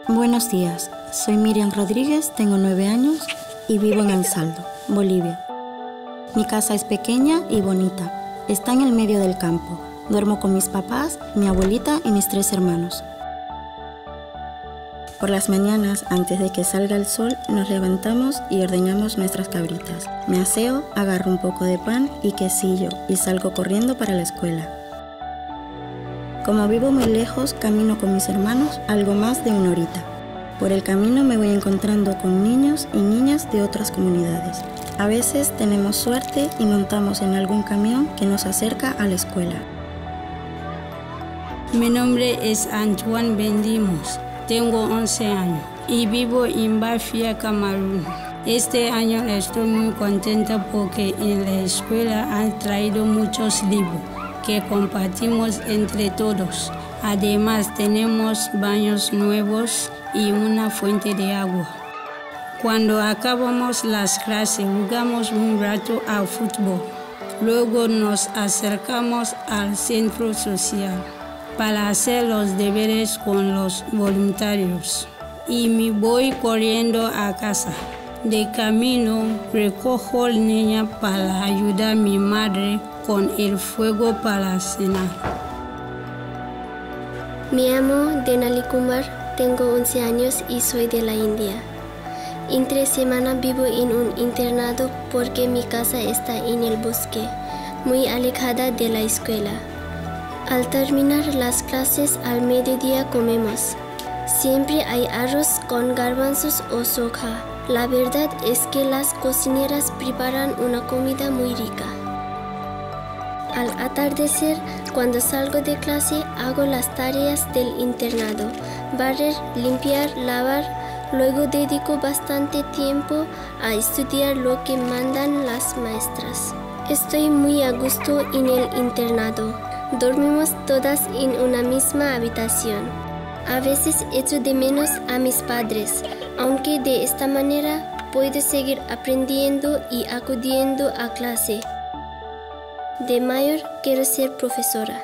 Buenos días, soy Miriam Rodríguez, tengo 9 años y vivo en El Saldo, Bolivia. Mi casa es pequeña y bonita, está en el medio del campo. Duermo con mis papás, mi abuelita y mis 3 hermanos. Por las mañanas, antes de que salga el sol, nos levantamos y ordeñamos nuestras cabritas. Me aseo, agarro un poco de pan y quesillo y salgo corriendo para la escuela. Como vivo muy lejos, camino con mis hermanos algo más de 1 horita. Por el camino me voy encontrando con niños y niñas de otras comunidades. A veces tenemos suerte y montamos en algún camión que nos acerca a la escuela. Mi nombre es Antoine Bendimos, tengo 11 años y vivo en Bafia, Camerún. Este año estoy muy contenta porque en la escuela han traído muchos libros que compartimos entre todos. Además tenemos baños nuevos y una fuente de agua. Cuando acabamos las clases jugamos un rato al fútbol. Luego nos acercamos al centro social para hacer los deberes con los voluntarios. Y me voy corriendo a casa. De camino recojo leña para ayudar a mi madre con el fuego para cenar. Me llamo Denali Kumar, tengo 11 años y soy de la India. Entre semana vivo en un internado porque mi casa está en el bosque, muy alejada de la escuela. Al terminar las clases al mediodía comemos. Siempre hay arroz con garbanzos o soja. La verdad es que las cocineras preparan una comida muy rica. Al atardecer, cuando salgo de clase, hago las tareas del internado: barrer, limpiar, lavar. Luego dedico bastante tiempo a estudiar lo que mandan las maestras. Estoy muy a gusto en el internado. Dormimos todas en una misma habitación. A veces echo de menos a mis padres, aunque de esta manera puedo seguir aprendiendo y acudiendo a clase. De mayor quiero ser profesora.